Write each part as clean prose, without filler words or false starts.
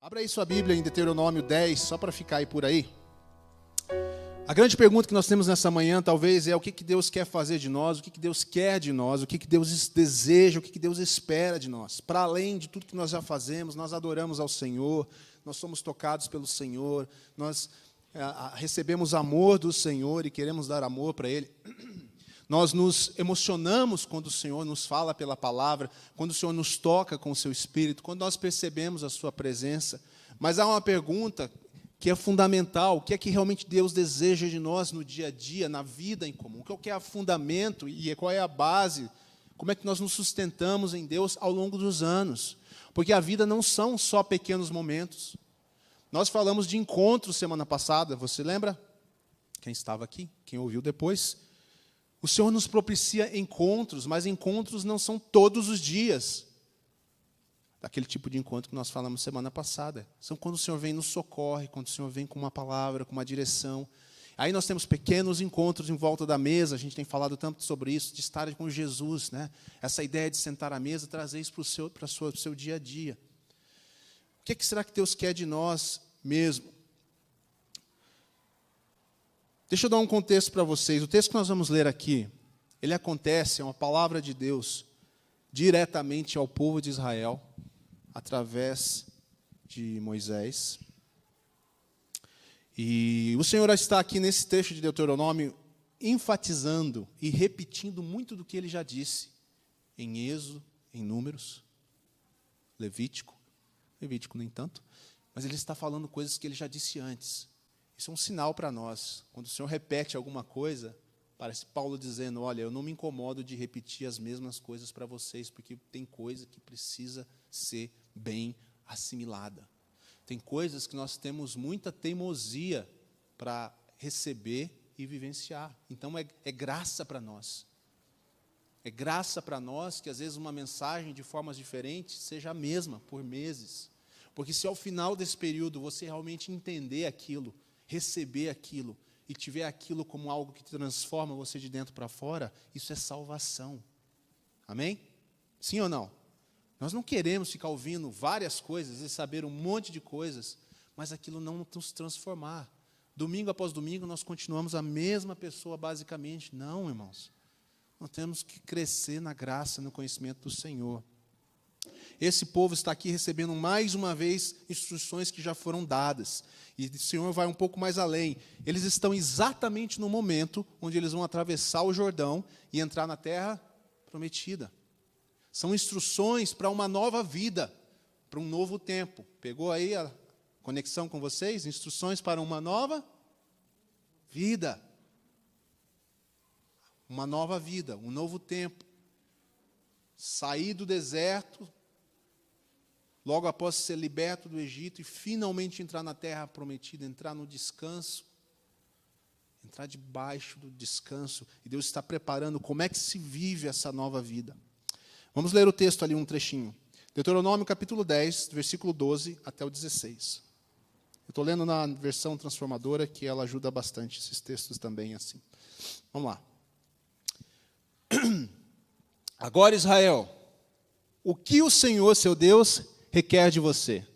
Abra aí sua Bíblia em Deuteronômio 10, só para ficar aí por aí. A grande pergunta que nós temos nessa manhã, talvez, é o que Deus quer fazer de nós, o que Deus quer de nós, o que Deus deseja, o que Deus espera de nós. Para além de tudo que nós já fazemos, nós adoramos ao Senhor, nós somos tocados pelo Senhor, nós recebemos amor do Senhor e queremos dar amor para Ele. Nós nos emocionamos quando o Senhor nos fala pela palavra, quando o Senhor nos toca com o seu Espírito, quando nós percebemos a sua presença. Mas há uma pergunta que é fundamental: o que é que realmente Deus deseja de nós no dia a dia, na vida em comum? Qual que é o fundamento e qual é a base? Como é que nós nos sustentamos em Deus ao longo dos anos? Porque a vida não são só pequenos momentos. Nós falamos de encontros semana passada, você lembra? Quem estava aqui, quem ouviu depois. O Senhor nos propicia encontros, mas encontros não são todos os dias. Daquele tipo de encontro que nós falamos semana passada. São quando o Senhor vem e nos socorre, quando o Senhor vem com uma palavra, com uma direção. Aí nós temos pequenos encontros em volta da mesa, a gente tem falado tanto sobre isso, de estar com Jesus, né? Essa ideia de sentar à mesa, trazer isso para o seu dia a dia. O que será que Deus quer de nós mesmo? Deixa eu dar um contexto para vocês. O texto que nós vamos ler aqui, ele acontece, é uma palavra de Deus, diretamente ao povo de Israel, através de Moisés. E o Senhor está aqui nesse trecho de Deuteronômio, enfatizando e repetindo muito do que ele já disse em Êxodo, em Números, Levítico nem tanto, mas ele está falando coisas que ele já disse antes. Isso é um sinal para nós. Quando o Senhor repete alguma coisa, parece Paulo dizendo: olha, eu não me incomodo de repetir as mesmas coisas para vocês, porque tem coisa que precisa ser bem assimilada. Tem coisas que nós temos muita teimosia para receber e vivenciar. Então é graça para nós. É graça para nós que às vezes uma mensagem de formas diferentes seja a mesma por meses. Porque se ao final desse período você realmente entender aquilo, receber aquilo e tiver aquilo como algo que transforma você de dentro para fora, isso é salvação. Amém? Sim ou não? Nós não queremos ficar ouvindo várias coisas e saber um monte de coisas, mas aquilo não nos transformar. Domingo após domingo nós continuamos a mesma pessoa basicamente. Não, irmãos. Nós temos que crescer na graça, no conhecimento do Senhor. Esse povo está aqui recebendo mais uma vez instruções que já foram dadas. E o Senhor vai um pouco mais além. Eles estão exatamente no momento onde eles vão atravessar o Jordão e entrar na terra prometida. São instruções para uma nova vida, para um novo tempo. Pegou aí a conexão com vocês? Instruções para uma nova vida. Uma nova vida, um novo tempo. Sair do deserto, logo após ser liberto do Egito e finalmente entrar na terra prometida, entrar no descanso, entrar debaixo do descanso. E Deus está preparando como é que se vive essa nova vida. Vamos ler o texto ali, um trechinho. Deuteronômio capítulo 10, versículo 12 até o 16. Eu estou lendo na versão transformadora, que ela ajuda bastante esses textos também assim. Vamos lá. Agora, Israel, o que o Senhor, seu Deus, requer de você?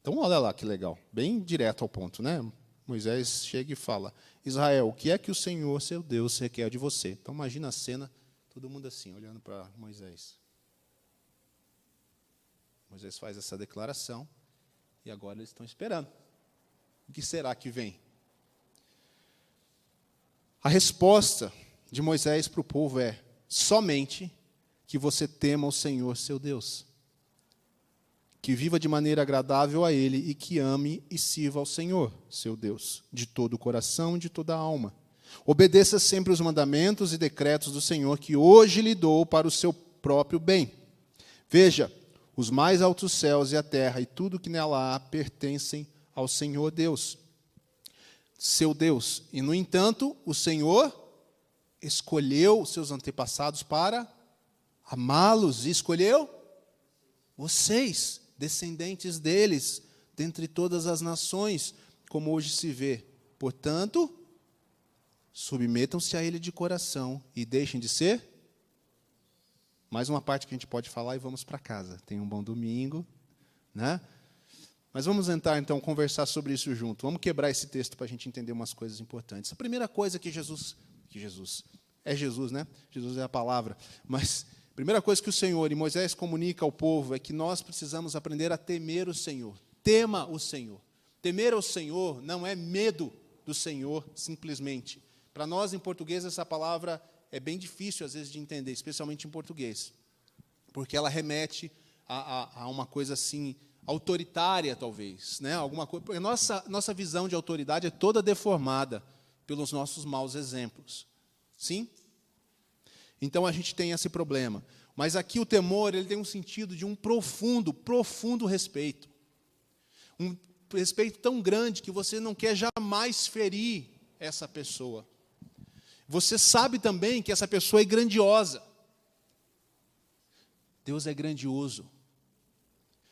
Então, olha lá que legal, bem direto ao ponto, né? Moisés chega e fala: Israel, o que é que o Senhor, seu Deus, requer de você? Então, imagina a cena, todo mundo assim, olhando para Moisés. Moisés faz essa declaração, e agora eles estão esperando. O que será que vem? A resposta de Moisés para o povo é: somente que você tema o Senhor, seu Deus. Que viva de maneira agradável a Ele e que ame e sirva ao Senhor, seu Deus, de todo o coração e de toda a alma. Obedeça sempre os mandamentos e decretos do Senhor que hoje lhe dou para o seu próprio bem. Veja, os mais altos céus e a terra e tudo que nela há pertencem ao Senhor Deus, seu Deus. E, no entanto, o Senhor escolheu os seus antepassados para amá-los e escolheu vocês, descendentes deles, dentre todas as nações, como hoje se vê. Portanto, submetam-se a Ele de coração e deixem de ser. Mais uma parte que a gente pode falar e vamos para casa. Tenham um bom domingo, né? Mas vamos tentar, então, conversar sobre isso junto. Vamos quebrar esse texto para a gente entender umas coisas importantes. A primeira coisa que Jesus, é Jesus, né? Jesus é a palavra. Mas a primeira coisa que o Senhor e Moisés comunica ao povo é que nós precisamos aprender a temer o Senhor. Tema o Senhor. Temer ao Senhor não é medo do Senhor, simplesmente. Para nós, em português, essa palavra é bem difícil, às vezes, de entender, especialmente em português. Porque ela remete a uma coisa assim, autoritária, talvez, né? Alguma coisa. Porque nossa visão de autoridade é toda deformada pelos nossos maus exemplos. Sim? Então a gente tem esse problema. Mas aqui o temor, ele tem um sentido de um profundo respeito. Um respeito tão grande que você não quer jamais ferir essa pessoa. Você sabe também que essa pessoa é grandiosa. Deus é grandioso.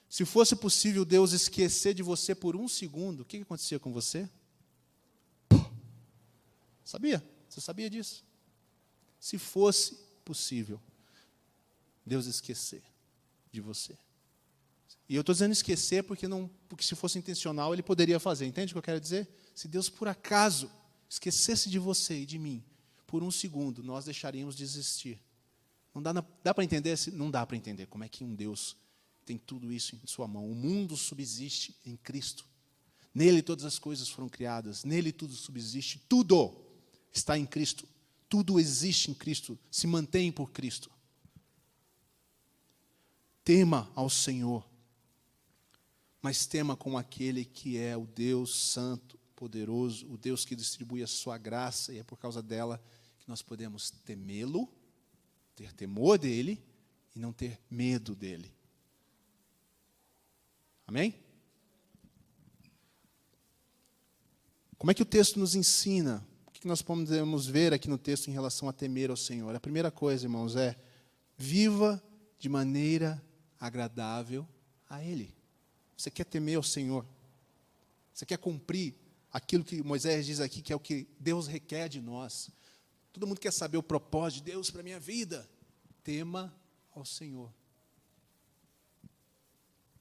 Se fosse possível Deus esquecer de você por um segundo, o que acontecia com você? Sabia? Você sabia disso? Se fosse possível Deus esquecer de você. E eu estou dizendo esquecer porque se fosse intencional Ele poderia fazer. Entende o que eu quero dizer? Se Deus por acaso esquecesse de você e de mim por um segundo, nós deixaríamos de existir. Não dá para entender? Não dá para entender como é que um Deus tem tudo isso em sua mão. O mundo subsiste em Cristo. Nele todas as coisas foram criadas. Nele tudo subsiste. Tudo está em Cristo. Tudo existe em Cristo. Se mantém por Cristo. Tema ao Senhor. Mas tema com aquele que é o Deus santo, poderoso, o Deus que distribui a sua graça, e é por causa dela que nós podemos temê-lo, ter temor dele e não ter medo dele. Amém? Como é que o texto nos ensina? O que nós podemos ver aqui no texto em relação a temer ao Senhor? A primeira coisa, irmãos, é viva de maneira agradável a Ele. Você quer temer ao Senhor? Você quer cumprir aquilo que Moisés diz aqui, que é o que Deus requer de nós? Todo mundo quer saber o propósito de Deus para a minha vida. Tema ao Senhor.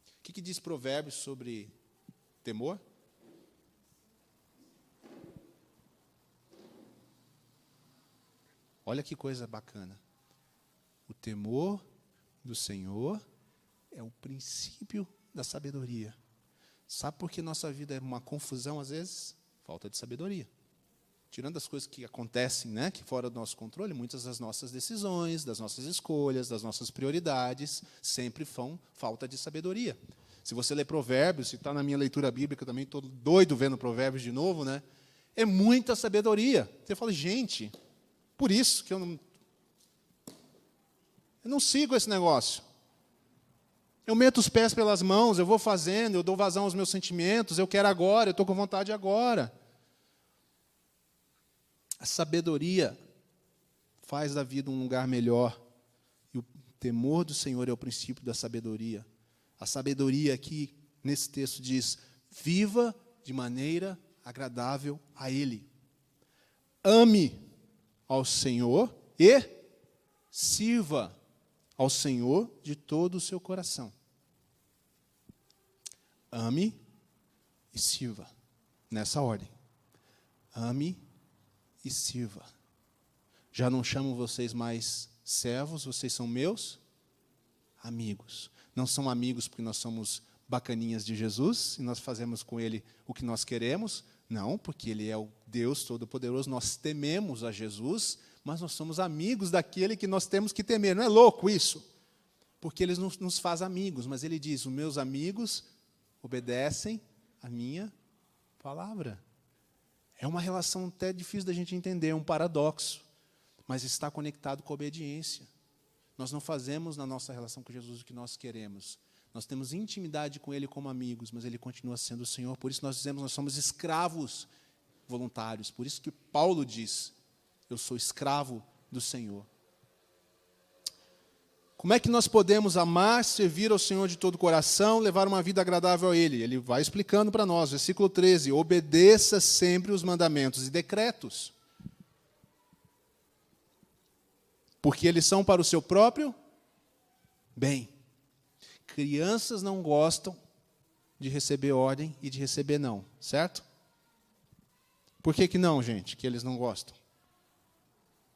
O que diz Provérbios sobre temor? Olha que coisa bacana. O temor do Senhor é o princípio da sabedoria. Sabe por que nossa vida é uma confusão às vezes? Falta de sabedoria. Tirando as coisas que acontecem, né, que fora do nosso controle, muitas das nossas decisões, das nossas escolhas, das nossas prioridades, sempre são falta de sabedoria. Se você lê Provérbios, se está na minha leitura bíblica, também estou doido vendo Provérbios de novo, né? É muita sabedoria. Você fala, gente, por isso que eu não sigo esse negócio. Eu meto os pés pelas mãos, eu vou fazendo, eu dou vazão aos meus sentimentos, eu quero agora, eu estou com vontade agora. A sabedoria faz da vida um lugar melhor. E o temor do Senhor é o princípio da sabedoria. A sabedoria aqui, nesse texto, diz, viva de maneira agradável a Ele. Ame ao Senhor e sirva ao Senhor de todo o seu coração. Ame e sirva. Nessa ordem. Ame e sirva. Já não chamo vocês mais servos, vocês são meus amigos. Não são amigos porque nós somos bacaninhas de Jesus e nós fazemos com Ele o que nós queremos. Não, porque Ele é o Deus Todo-Poderoso. Nós tememos a Jesus, mas nós somos amigos daquele que nós temos que temer. Não é louco isso? Porque Ele nos faz amigos, mas Ele diz, os meus amigos obedecem a minha palavra. É uma relação até difícil da gente entender, é um paradoxo, mas está conectado com a obediência. Nós não fazemos na nossa relação com Jesus o que nós queremos. Nós temos intimidade com Ele como amigos, mas Ele continua sendo o Senhor. Por isso nós dizemos, nós somos escravos voluntários. Por isso que Paulo diz, eu sou escravo do Senhor. Como é que nós podemos amar, servir ao Senhor de todo o coração, levar uma vida agradável a Ele? Ele vai explicando para nós, versículo 13, obedeça sempre os mandamentos e decretos, porque eles são para o seu próprio bem. Crianças não gostam de receber ordem e de receber não, certo? Por que não, gente, que eles não gostam?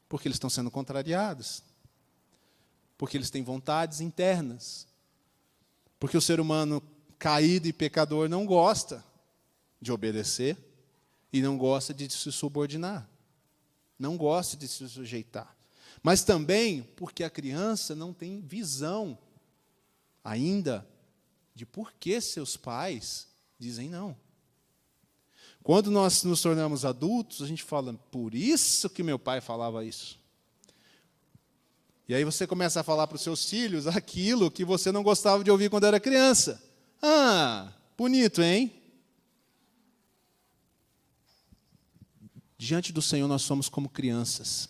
Porque eles estão sendo contrariados. Porque eles têm vontades internas. Porque o ser humano caído e pecador não gosta de obedecer e não gosta de se subordinar. Não gosta de se sujeitar. Mas também porque a criança não tem visão ainda de por que seus pais dizem não. Quando nós nos tornamos adultos, a gente fala, por isso que meu pai falava isso. E aí você começa a falar para os seus filhos aquilo que você não gostava de ouvir quando era criança. Ah, bonito, hein? Diante do Senhor nós somos como crianças.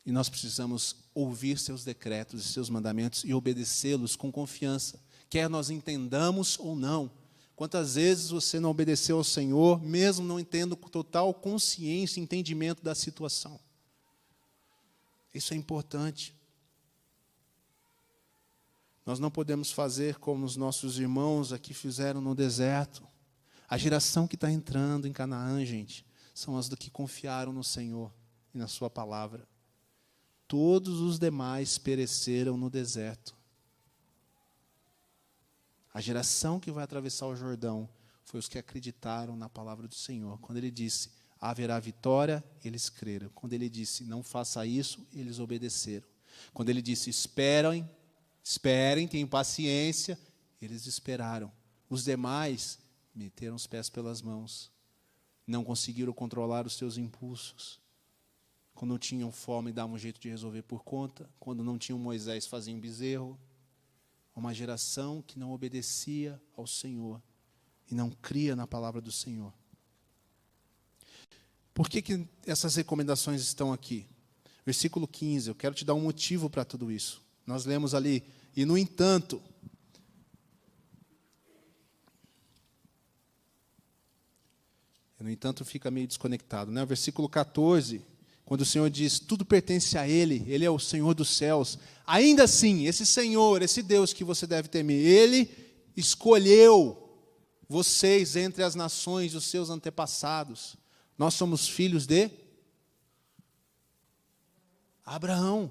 E nós precisamos ouvir seus decretos e seus mandamentos e obedecê-los com confiança. Quer nós entendamos ou não. Quantas vezes você não obedeceu ao Senhor, mesmo não tendo total consciência e entendimento da situação? Isso é importante. Nós não podemos fazer como os nossos irmãos aqui fizeram no deserto. A geração que está entrando em Canaã, gente, são as do que confiaram no Senhor e na sua palavra. Todos os demais pereceram no deserto. A geração que vai atravessar o Jordão foi os que acreditaram na palavra do Senhor. Quando ele disse, haverá vitória, eles creram. Quando ele disse, não faça isso, eles obedeceram. Quando ele disse, esperem, tenham paciência, eles esperaram. Os demais meteram os pés pelas mãos. Não conseguiram controlar os seus impulsos. Quando não tinham fome, davam um jeito de resolver por conta. Quando não tinham Moisés, faziam bezerro. Uma geração que não obedecia ao Senhor e não cria na palavra do Senhor. Por que essas recomendações estão aqui? Versículo 15, eu quero te dar um motivo para tudo isso. Nós lemos ali, e no entanto, fica meio desconectado, né? O versículo 14, quando o Senhor diz, tudo pertence a Ele, Ele é o Senhor dos céus. Ainda assim, esse Senhor, esse Deus que você deve temer, Ele escolheu vocês entre as nações, os seus antepassados. Nós somos filhos de Abraão.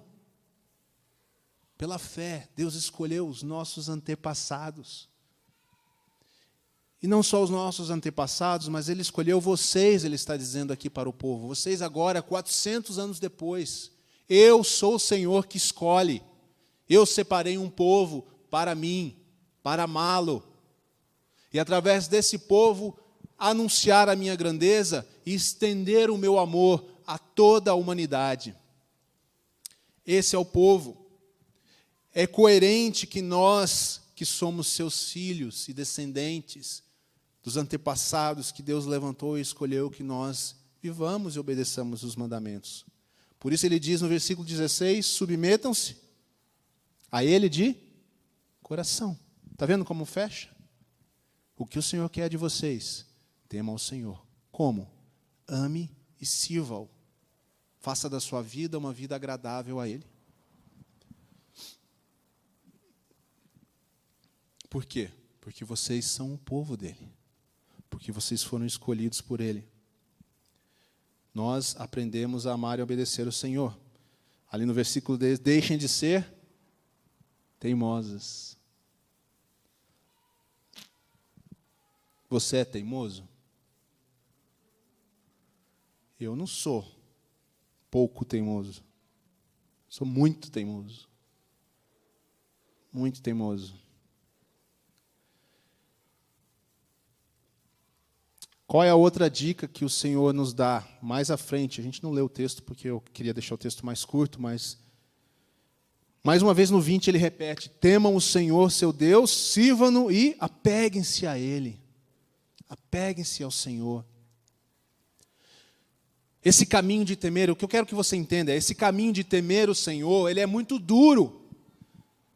Pela fé, Deus escolheu os nossos antepassados. E não só os nossos antepassados, mas Ele escolheu vocês, Ele está dizendo aqui para o povo. Vocês agora, 400 anos depois, eu sou o Senhor que escolhe. Eu separei um povo para mim, para amá-lo. E através desse povo, anunciar a minha grandeza e estender o meu amor a toda a humanidade. Esse é o povo. É coerente que nós, que somos seus filhos e descendentes, dos antepassados que Deus levantou e escolheu, que nós vivamos e obedeçamos os mandamentos. Por isso ele diz no versículo 16, submetam-se a Ele de coração. Está vendo como fecha? O que o Senhor quer de vocês? Tema ao Senhor. Como? Ame e sirva-o. Faça da sua vida uma vida agradável a Ele. Por quê? Porque vocês são o povo dEle. Porque vocês foram escolhidos por Ele. Nós aprendemos a amar e obedecer o Senhor. Ali no versículo 10, deixem de ser teimosas. Você é teimoso? Eu não sou pouco teimoso. Sou muito teimoso. Muito teimoso. Qual é a outra dica que o Senhor nos dá mais à frente? A gente não leu o texto porque eu queria deixar o texto mais curto, mas mais uma vez no 20 ele repete, temam o Senhor seu Deus, sirvam-no e apeguem-se a Ele. Apeguem-se ao Senhor. Esse caminho de temer, o que eu quero que você entenda, esse caminho de temer o Senhor, ele é muito duro.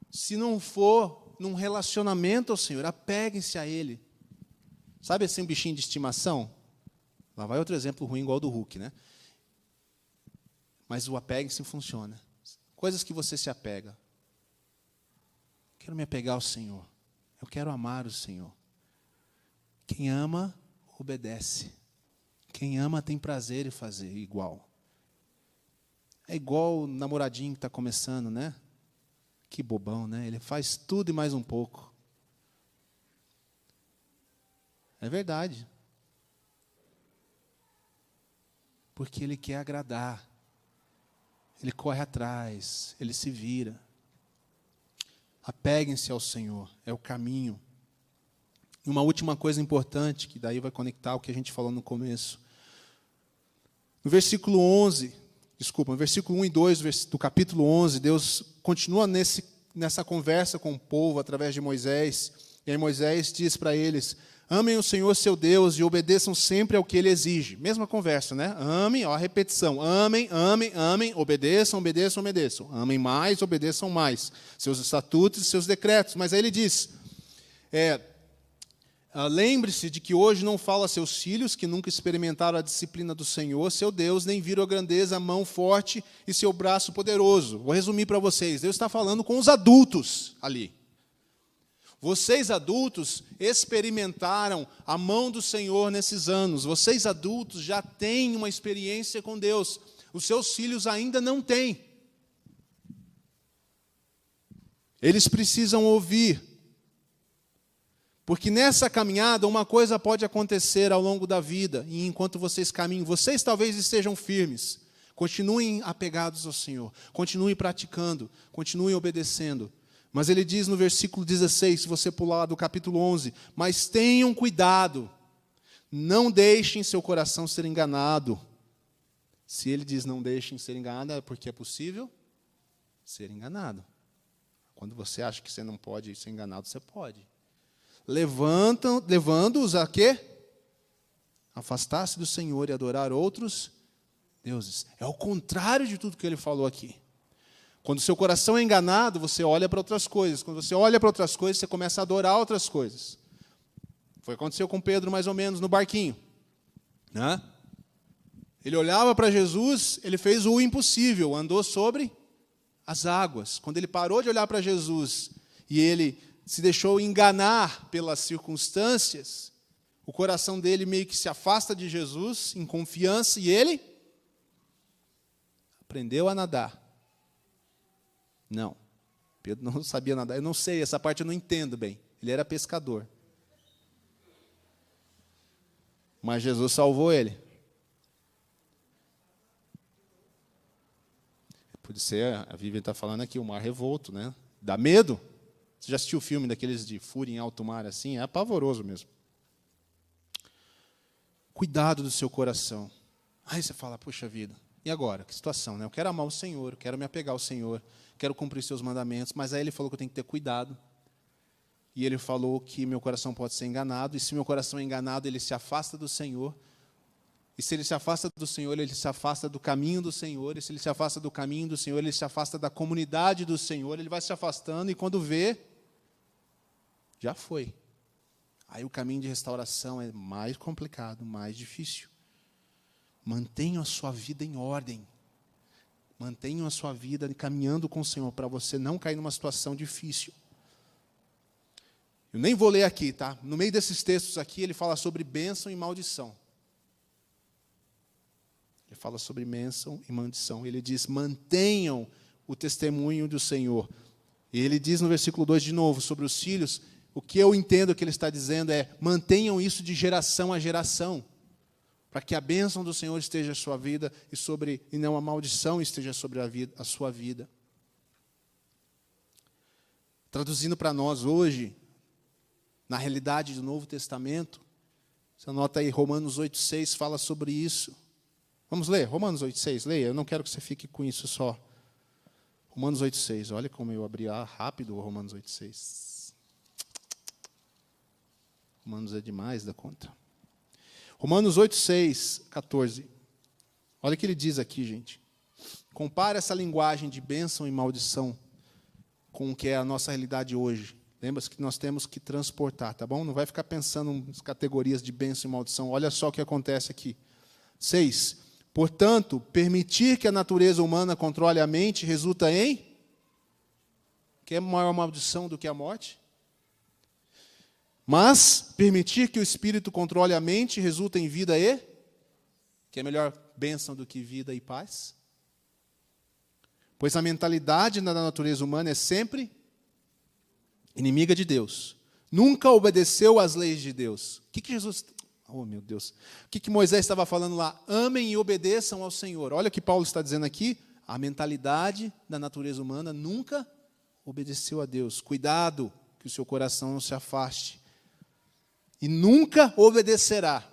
Se não for num relacionamento ao Senhor, apeguem-se a Ele. Sabe assim um bichinho de estimação? Lá vai outro exemplo ruim igual ao do Hulk, né? Mas o apegue-se funciona. Coisas que você se apega. Quero me apegar ao Senhor. Eu quero amar o Senhor. Quem ama, obedece. Quem ama tem prazer em fazer igual. É igual o namoradinho que está começando, né? Que bobão, né? Ele faz tudo e mais um pouco. É verdade. Porque ele quer agradar. Ele corre atrás, ele se vira. Apeguem-se ao Senhor, é o caminho. E uma última coisa importante, que daí vai conectar o que a gente falou no começo. No versículo 1 e 2 do capítulo 11, Deus continua nessa conversa com o povo através de Moisés. E aí Moisés diz para eles: amem o Senhor seu Deus e obedeçam sempre ao que Ele exige. Mesma conversa, né? Amem, ó, a repetição. Amem, amem, amem, obedeçam, obedeçam, obedeçam. Amem mais, obedeçam mais. Seus estatutos e seus decretos. Mas aí ele diz, lembre-se de que hoje não fala a seus filhos, que nunca experimentaram a disciplina do Senhor, seu Deus, nem viram a grandeza, a mão forte e seu braço poderoso. Vou resumir para vocês. Deus está falando com os adultos ali. Vocês adultos experimentaram a mão do Senhor nesses anos. Vocês adultos já têm uma experiência com Deus. Os seus filhos ainda não têm. Eles precisam ouvir. Porque nessa caminhada uma coisa pode acontecer ao longo da vida. E enquanto vocês caminham, vocês talvez estejam firmes. Continuem apegados ao Senhor. Continuem praticando. Continuem obedecendo. Mas ele diz no versículo 16, se você pular do capítulo 11, mas tenham cuidado, não deixem seu coração ser enganado. Se ele diz não deixem ser enganado, é porque é possível ser enganado. Quando você acha que você não pode ser enganado, você pode. Levando-os a quê? Afastar-se do Senhor e adorar outros deuses. É o contrário de tudo que ele falou aqui. Quando o seu coração é enganado, você olha para outras coisas. Quando você olha para outras coisas, você começa a adorar outras coisas. Foi o que aconteceu com Pedro, mais ou menos, no barquinho. Né? Ele olhava para Jesus, ele fez o impossível, andou sobre as águas. Quando ele parou de olhar para Jesus e ele se deixou enganar pelas circunstâncias, o coração dele meio que se afasta de Jesus, em confiança, e ele aprendeu a nadar. Não, Pedro não sabia nadar. Eu não sei, essa parte eu não entendo bem. Ele era pescador. Mas Jesus salvou ele. Pode ser, a Vivian está falando aqui, o mar revolto, né? Dá medo. Você já assistiu o filme daqueles de fúria em alto mar assim? É pavoroso mesmo. Cuidado do seu coração. Aí você fala, puxa vida, e agora? Que situação, né? Eu quero amar o Senhor, eu quero me apegar ao Senhor, quero cumprir seus mandamentos, mas aí ele falou que eu tenho que ter cuidado. E ele falou que meu coração pode ser enganado, e se meu coração é enganado, ele se afasta do Senhor. E se ele se afasta do Senhor, ele se afasta do caminho do Senhor. E se ele se afasta do caminho do Senhor, ele se afasta da comunidade do Senhor. Ele vai se afastando e quando vê, já foi. Aí o caminho de restauração é mais complicado, mais difícil. Mantenham a sua vida em ordem. Mantenham a sua vida caminhando com o Senhor, para você não cair numa situação difícil. Eu nem vou ler aqui, tá? No meio desses textos aqui, ele fala sobre bênção e maldição. Ele fala sobre bênção e maldição. Ele diz, mantenham o testemunho do Senhor. E ele diz no versículo 2 de novo, sobre os filhos, o que eu entendo que ele está dizendo é, mantenham isso de geração a geração, para que a bênção do Senhor esteja sobre a sua vida e não a maldição esteja sobre a sua vida. Traduzindo para nós hoje, na realidade do Novo Testamento, você anota aí, Romanos 8,6 fala sobre isso. Vamos ler? Romanos 8,6, leia. Eu não quero que você fique com isso só. Romanos 8,6. Olha como eu abri rápido o Romanos 8,6. Romanos é demais da conta. Romanos 8,6, 14. Olha o que ele diz aqui, gente. Compara essa linguagem de bênção e maldição com o que é a nossa realidade hoje. Lembra-se que nós temos que transportar, tá bom? Não vai ficar pensando nas categorias de bênção e maldição. Olha só o que acontece aqui. 6. Portanto, permitir que a natureza humana controle a mente resulta em... Que é maior maldição do que a morte? Mas permitir que o Espírito controle a mente resulta em vida e... que é melhor bênção do que vida e paz? Pois a mentalidade da natureza humana é sempre inimiga de Deus. Nunca obedeceu às leis de Deus. O que Jesus... Oh, meu Deus. O que Moisés estava falando lá? Amem e obedeçam ao Senhor. Olha o que Paulo está dizendo aqui. A mentalidade da natureza humana nunca obedeceu a Deus. Cuidado, que o seu coração não se afaste. E nunca obedecerá.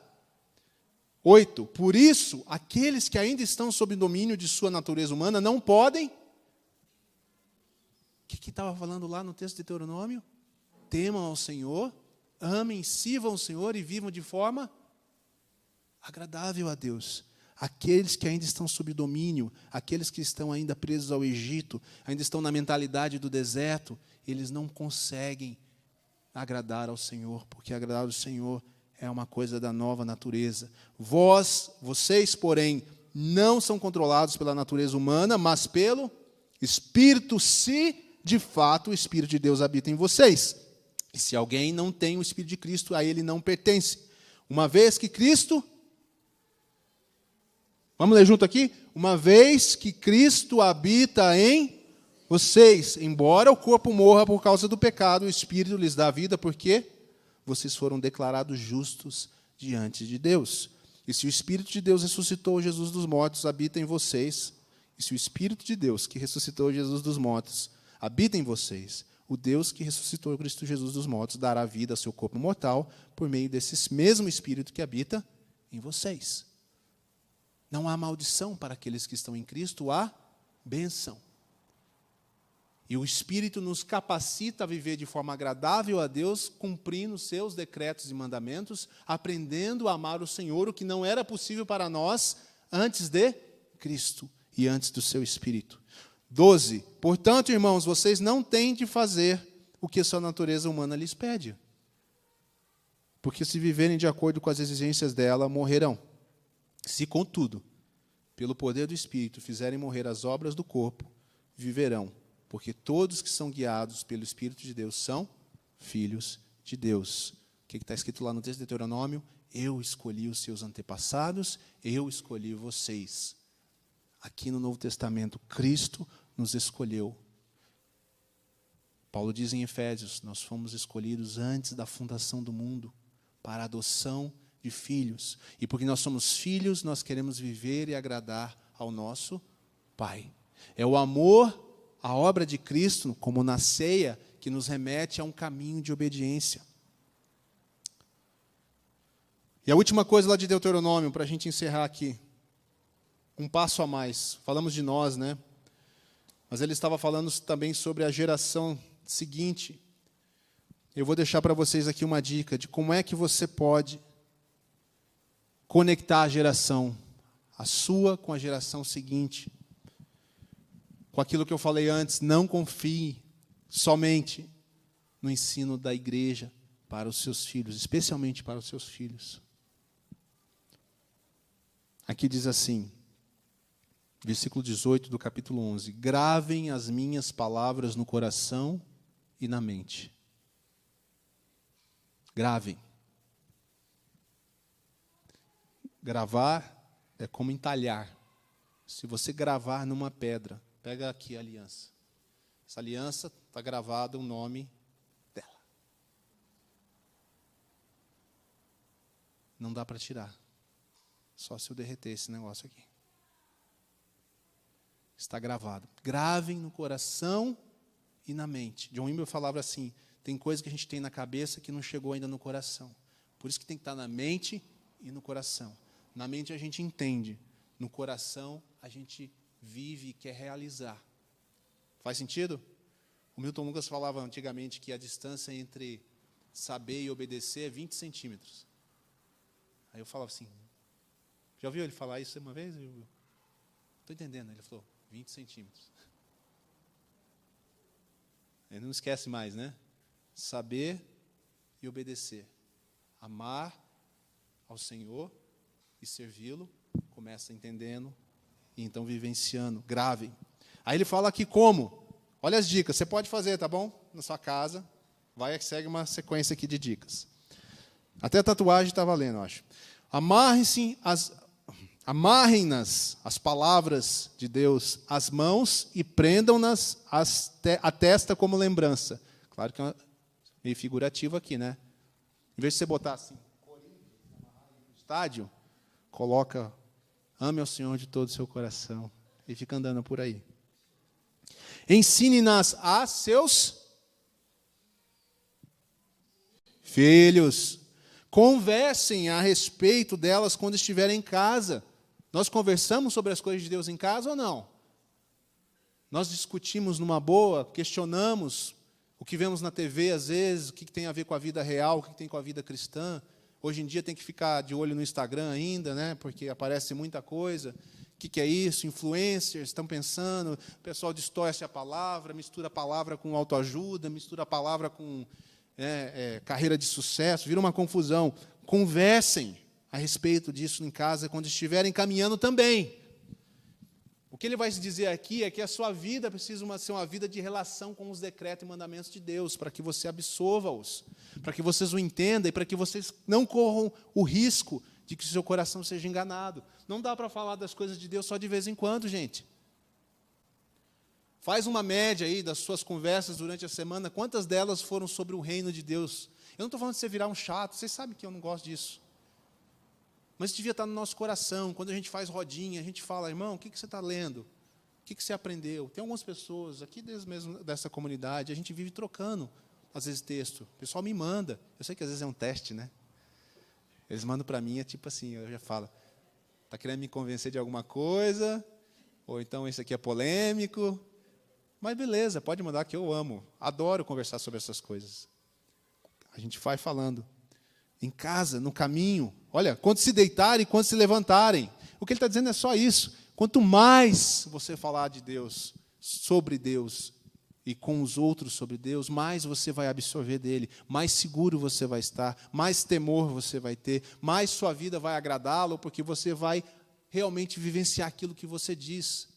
8. Por isso, aqueles que ainda estão sob domínio de sua natureza humana não podem... O que estava falando lá no texto de Deuteronômio? Temam ao Senhor, amem, sirvam o Senhor e vivam de forma agradável a Deus. Aqueles que ainda estão sob domínio, aqueles que estão ainda presos ao Egito, ainda estão na mentalidade do deserto, eles não conseguem agradar ao Senhor, porque agradar ao Senhor é uma coisa da nova natureza. Vocês, porém, não são controlados pela natureza humana, mas pelo Espírito, se de fato o Espírito de Deus habita em vocês. E se alguém não tem o Espírito de Cristo, a ele não pertence. Uma vez que Cristo... Vamos ler junto aqui? Uma vez que Cristo habita em vocês, embora o corpo morra por causa do pecado, o Espírito lhes dá vida, porque vocês foram declarados justos diante de Deus. E se o Espírito de Deus ressuscitou Jesus dos mortos, habita em vocês, e se o Espírito de Deus que ressuscitou Jesus dos mortos habita em vocês, o Deus que ressuscitou Cristo Jesus dos mortos dará vida ao seu corpo mortal por meio desse mesmo Espírito que habita em vocês. Não há maldição para aqueles que estão em Cristo, há bênção. E o Espírito nos capacita a viver de forma agradável a Deus, cumprindo os seus decretos e mandamentos, aprendendo a amar o Senhor, o que não era possível para nós antes de Cristo e antes do seu Espírito. 12. Portanto, irmãos, vocês não têm de fazer o que a sua natureza humana lhes pede. Porque se viverem de acordo com as exigências dela, morrerão. Se, contudo, pelo poder do Espírito fizerem morrer as obras do corpo, viverão. Porque todos que são guiados pelo Espírito de Deus são filhos de Deus. O que está escrito lá no texto de Deuteronômio? Eu escolhi os seus antepassados, eu escolhi vocês. Aqui no Novo Testamento, Cristo nos escolheu. Paulo diz em Efésios, nós fomos escolhidos antes da fundação do mundo para a adoção de filhos. E porque nós somos filhos, nós queremos viver e agradar ao nosso Pai. É o amor à obra de Cristo, como na ceia, que nos remete a um caminho de obediência. E a última coisa lá de Deuteronômio, para a gente encerrar aqui. Um passo a mais. Falamos de nós, né? Mas ele estava falando também sobre a geração seguinte. Eu vou deixar para vocês aqui uma dica de como é que você pode conectar a geração, a sua com a geração seguinte. Com aquilo que eu falei antes, não confie somente no ensino da igreja para os seus filhos, especialmente para os seus filhos. Aqui diz assim, versículo 18 do capítulo 11, gravem as minhas palavras no coração e na mente. Gravem. Gravar é como entalhar. Se você gravar numa pedra, pega aqui a aliança. Essa aliança está gravada o nome dela. Não dá para tirar. Só se eu derreter esse negócio aqui. Está gravado. Gravem no coração e na mente. John Wimber falava assim, tem coisa que a gente tem na cabeça que não chegou ainda no coração. Por isso que tem que estar na mente e no coração. Na mente a gente entende, no coração a gente vive e quer realizar. Faz sentido? O Milton Lucas falava antigamente que a distância entre saber e obedecer é 20 centímetros. Aí eu falava assim, já ouviu ele falar isso uma vez? Estou entendendo. Ele falou, 20 centímetros. Ele não esquece mais, né? Saber e obedecer. Amar ao Senhor e servi-lo, começa entendendo, e então vivenciando, gravem. Aí ele fala aqui como, olha as dicas, você pode fazer, tá bom? Na sua casa, segue uma sequência aqui de dicas. Até a tatuagem está valendo, eu acho. Amarrem-nas as palavras de Deus às mãos e prendam-nas à testa como lembrança. Claro que é meio figurativo aqui, né? Em vez de você botar assim, no estádio, coloca, ame ao Senhor de todo o seu coração. E fica andando por aí. Ensine-nas a seus filhos. Conversem a respeito delas quando estiverem em casa. Nós conversamos sobre as coisas de Deus em casa ou não? Nós discutimos numa boa, questionamos o que vemos na TV às vezes, o que tem a ver com a vida real, o que tem com a vida cristã. Hoje em dia tem que ficar de olho no Instagram ainda, né? Porque aparece muita coisa. O que é isso? Influencers estão pensando, o pessoal distorce a palavra, mistura a palavra com autoajuda, mistura a palavra com carreira de sucesso, vira uma confusão. Conversem a respeito disso em casa quando estiverem caminhando também. O que ele vai dizer aqui é que a sua vida precisa ser uma vida de relação com os decretos e mandamentos de Deus, para que você absorva-os, para que vocês o entendam e para que vocês não corram o risco de que o seu coração seja enganado. Não dá para falar das coisas de Deus só de vez em quando, gente. Faz uma média aí das suas conversas durante a semana, quantas delas foram sobre o reino de Deus. Eu não estou falando de você virar um chato, vocês sabem que eu não gosto disso. Mas devia estar no nosso coração. Quando a gente faz rodinha, a gente fala, irmão, o que você está lendo? O que você aprendeu? Tem algumas pessoas aqui mesmo dessa comunidade, a gente vive trocando, às vezes, texto. O pessoal me manda. Eu sei que às vezes é um teste, né? Eles mandam para mim, é tipo assim, eu já falo, está querendo me convencer de alguma coisa, ou então isso aqui é polêmico. Mas beleza, pode mandar que eu amo. Adoro conversar sobre essas coisas. A gente vai falando. Em casa, no caminho. Olha, quando se deitarem e quando se levantarem. O que ele está dizendo é só isso. Quanto mais você falar de Deus, sobre Deus, e com os outros sobre Deus, mais você vai absorver dele, mais seguro você vai estar, mais temor você vai ter, mais sua vida vai agradá-lo, porque você vai realmente vivenciar aquilo que você diz.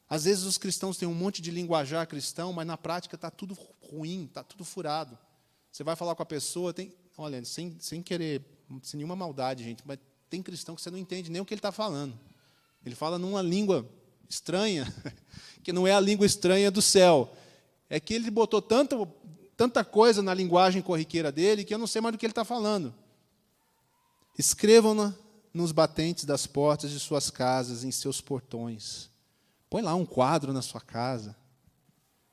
Às vezes os cristãos têm um monte de linguajar cristão, mas na prática está tudo ruim, está tudo furado. Você vai falar com a pessoa, olha, sem querer, sem nenhuma maldade, gente, mas tem cristão que você não entende nem o que ele está falando. Ele fala numa língua estranha, que não é a língua estranha do céu. É que ele botou tanta coisa na linguagem corriqueira dele que eu não sei mais do que ele está falando. Escrevam-na nos batentes das portas de suas casas, em seus portões. Põe lá um quadro na sua casa.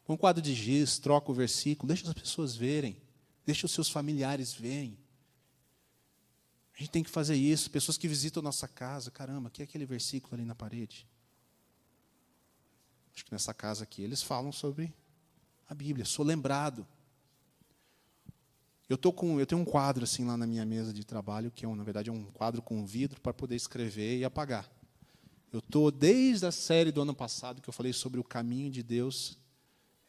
Põe um quadro de giz, troca o versículo, deixa as pessoas verem. Deixa os seus familiares verem. A gente tem que fazer isso. Pessoas que visitam a nossa casa, caramba, que é aquele versículo ali na parede? Acho que nessa casa aqui eles falam sobre a Bíblia. Sou lembrado. Eu tenho um quadro assim lá na minha mesa de trabalho, que na verdade é um quadro com vidro para poder escrever e apagar. Eu estou desde a série do ano passado que eu falei sobre o caminho de Deus.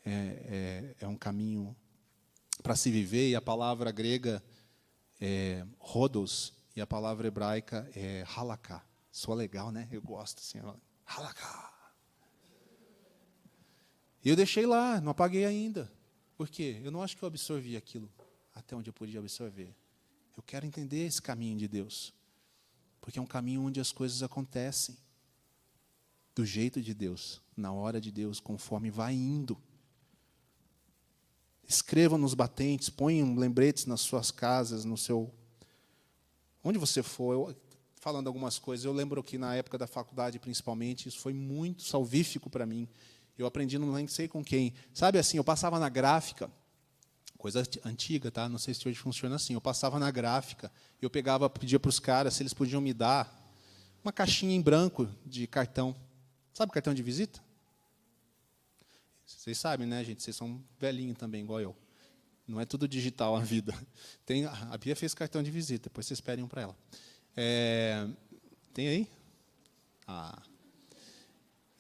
É um caminho para se viver, e a palavra grega é rodos, e a palavra hebraica é halaká. Soa legal, né? Eu gosto assim, halaká. E eu deixei lá, não apaguei ainda. Por quê? Eu não acho que eu absorvi aquilo até onde eu podia absorver. Eu quero entender esse caminho de Deus, porque é um caminho onde as coisas acontecem do jeito de Deus, na hora de Deus, conforme vai indo. Escrevam nos batentes, ponham lembretes nas suas casas, onde você for. Falando algumas coisas, eu lembro que na época da faculdade, principalmente, isso foi muito salvífico para mim. Eu aprendi, não sei com quem. Sabe assim, eu passava na gráfica, coisa antiga, tá? Não sei se hoje funciona assim. Eu passava na gráfica, eu pedia para os caras se eles podiam me dar uma caixinha em branco de cartão. Sabe cartão de visita? Vocês sabem, né, gente? Vocês são velhinhos também, igual eu. Não é tudo digital a vida. A Bia fez cartão de visita, depois vocês pedem um para ela. Tem aí?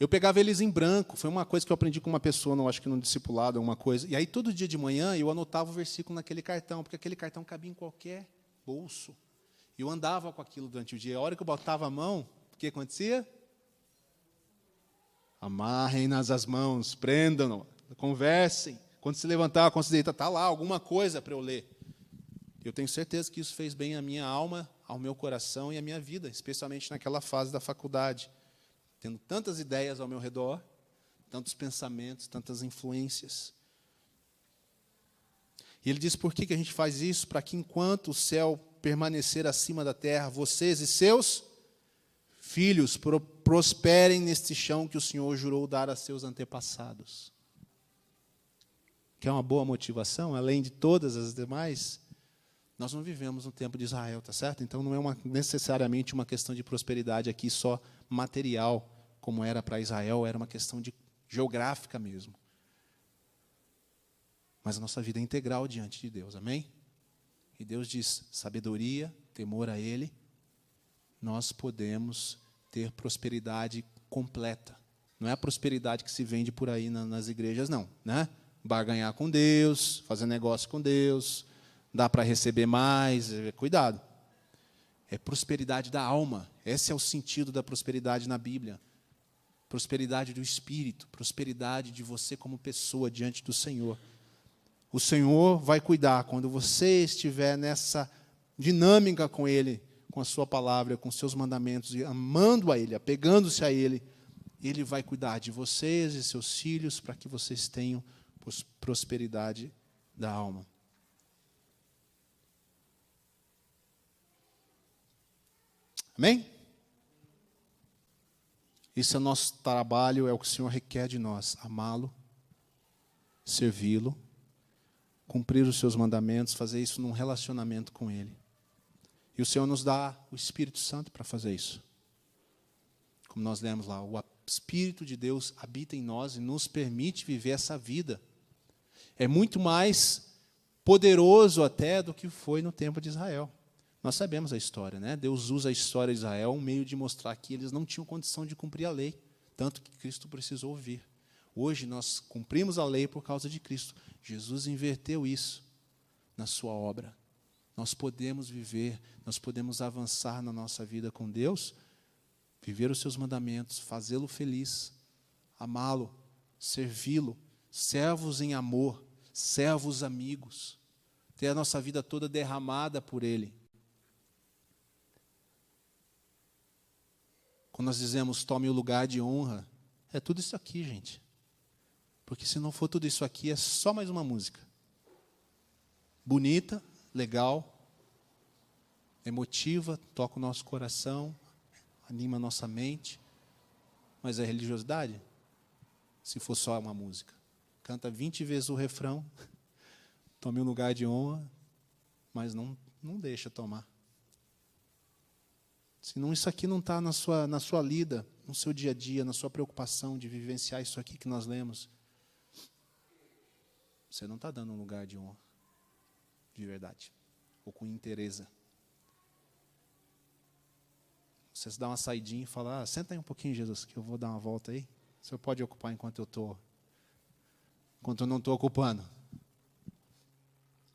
Eu pegava eles em branco. Foi uma coisa que eu aprendi com uma pessoa, não acho que no discipulado, alguma coisa. E aí, todo dia de manhã, eu anotava o versículo naquele cartão, porque aquele cartão cabia em qualquer bolso. E eu andava com aquilo durante o dia. A hora que eu botava a mão, o que acontecia? Amarrem-nas as mãos, prendam-no, conversem Quando se levantar, quando se deitar, está lá alguma coisa para eu ler. Eu tenho certeza que isso fez bem à minha alma, ao meu coração e à minha vida, especialmente naquela fase da faculdade. Tendo tantas ideias ao meu redor, tantos pensamentos, tantas influências. E ele diz por que a gente faz isso? Para que enquanto o céu permanecer acima da terra, vocês e seus filhos prosperem neste chão que o Senhor jurou dar a seus antepassados. Que é uma boa motivação, além de todas as demais. Nós não vivemos no tempo de Israel, tá certo? Então não é necessariamente uma questão de prosperidade aqui só material, como era para Israel, era uma questão geográfica mesmo. Mas a nossa vida é integral diante de Deus, amém? E Deus diz, sabedoria, temor a Ele, nós podemos ter prosperidade completa. Não é a prosperidade que se vende por aí nas igrejas, não, né? Barganhar com Deus, fazer negócio com Deus, dá para receber mais, cuidado. É prosperidade da alma. Esse é o sentido da prosperidade na Bíblia. Prosperidade do Espírito, prosperidade de você como pessoa diante do Senhor. O Senhor vai cuidar quando você estiver nessa dinâmica com Ele, com a sua palavra, com os seus mandamentos, e amando a Ele, apegando-se a Ele, Ele vai cuidar de vocês e seus filhos para que vocês tenham prosperidade da alma. Amém? Esse é o nosso trabalho, é o que o Senhor requer de nós, amá-lo, servi-lo, cumprir os seus mandamentos, fazer isso num relacionamento com Ele. E o Senhor nos dá o Espírito Santo para fazer isso. Como nós lemos lá, o Espírito de Deus habita em nós e nos permite viver essa vida. É muito mais poderoso até do que foi no tempo de Israel. Nós sabemos a história, né? Deus usa a história de Israel um meio de mostrar que eles não tinham condição de cumprir a lei, tanto que Cristo precisou vir. Hoje nós cumprimos a lei por causa de Cristo. Jesus inverteu isso na sua obra. Nós podemos viver, nós podemos avançar na nossa vida com Deus, viver os seus mandamentos, fazê-lo feliz, amá-lo, servi-lo, servos em amor, servos amigos, ter a nossa vida toda derramada por Ele. Quando nós dizemos, tome o lugar de honra, é tudo isso aqui, gente. Porque se não for tudo isso aqui, é só mais uma música. Bonita, legal, emotiva, toca o nosso coração, anima a nossa mente. Mas é religiosidade? Se for só uma música. Canta 20 vezes o refrão, tome um lugar de honra, mas não deixa tomar. Senão isso aqui não está na sua lida, no seu dia a dia, na sua preocupação de vivenciar isso aqui que nós lemos. Você não está dando um lugar de honra, de verdade, ou com interesse. Você dá uma saidinha e fala, senta aí um pouquinho, Jesus, que eu vou dar uma volta aí. O senhor pode ocupar enquanto eu não estou ocupando.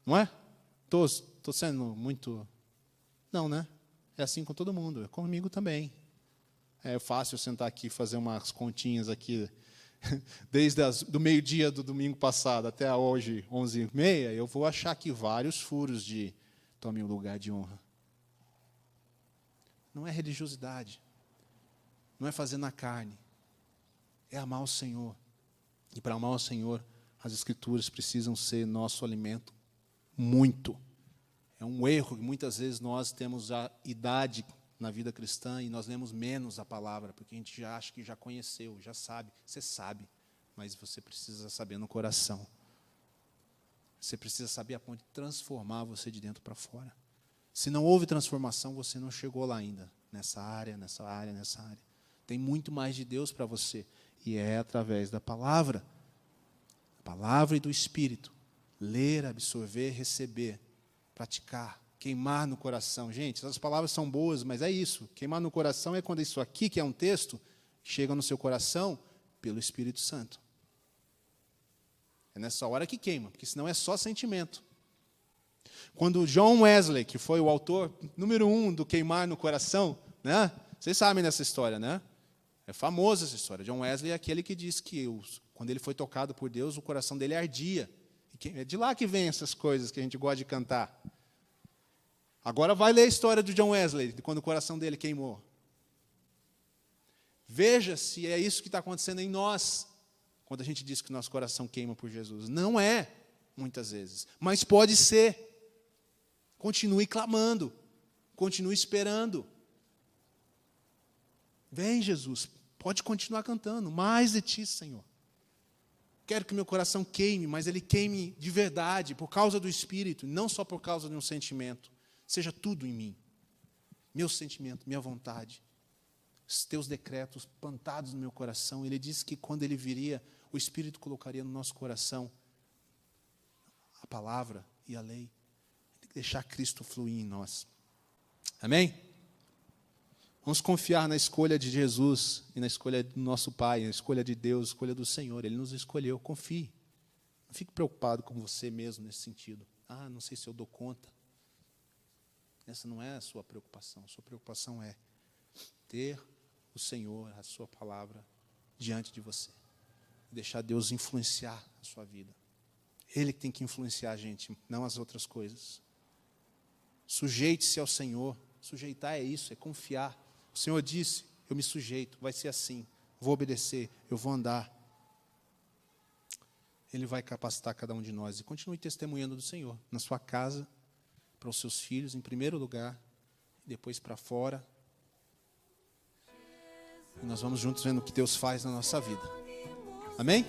Não é? Estou sendo muito... Não, né? É assim com todo mundo, é comigo também. É fácil sentar aqui e fazer umas continhas aqui, desde do meio-dia do domingo passado até hoje, 11h30, eu vou achar aqui vários furos de tome o lugar de honra. Não é religiosidade, não é fazer na carne, é amar o Senhor. E para amar o Senhor, as Escrituras precisam ser nosso alimento muito. É um erro que muitas vezes nós temos a idade na vida cristã e nós lemos menos a palavra, porque a gente já acha que já conheceu, já sabe. Você sabe, mas você precisa saber no coração. Você precisa saber a ponto de transformar você de dentro para fora. Se não houve transformação, você não chegou lá ainda, nessa área. Tem muito mais de Deus para você, e é através da palavra. A palavra e do Espírito. Ler, absorver, receber. Praticar, queimar no coração. Gente, essas palavras são boas, mas é isso. Queimar no coração é quando isso aqui, que é um texto, chega no seu coração pelo Espírito Santo. É nessa hora que queima, porque senão é só sentimento. Quando John Wesley, que foi o autor número 1 do queimar no coração, né? Vocês sabem dessa história, né? É famosa essa história. John Wesley é aquele que diz que quando ele foi tocado por Deus, o coração dele ardia. É de lá que vem essas coisas que a gente gosta de cantar. Agora vai ler a história do John Wesley, de quando o coração dele queimou. Veja se é isso que está acontecendo em nós, quando a gente diz que nosso coração queima por Jesus. Não é, muitas vezes, mas pode ser. Continue clamando, continue esperando. Vem, Jesus, pode continuar cantando, mais de ti, Senhor. Quero que meu coração queime, mas ele queime de verdade, por causa do Espírito, não só por causa de um sentimento. Seja tudo em mim. Meu sentimento, minha vontade. Os teus decretos plantados no meu coração. Ele disse que quando ele viria, o Espírito colocaria no nosso coração a palavra e a lei. Tem que deixar Cristo fluir em nós. Amém? Vamos confiar na escolha de Jesus e na escolha do nosso Pai, na escolha de Deus, na escolha do Senhor. Ele nos escolheu. Confie. Não fique preocupado com você mesmo nesse sentido. Não sei se eu dou conta. Essa não é a sua preocupação. A sua preocupação é ter o Senhor, a sua palavra, diante de você. Deixar Deus influenciar a sua vida. Ele que tem que influenciar a gente, não as outras coisas. Sujeite-se ao Senhor. Sujeitar é isso, é confiar. O Senhor disse, eu me sujeito, vai ser assim. Vou obedecer, eu vou andar. Ele vai capacitar cada um de nós. E continue testemunhando do Senhor, na sua casa, para os seus filhos, em primeiro lugar, depois para fora. E nós vamos juntos vendo o que Deus faz na nossa vida. Amém?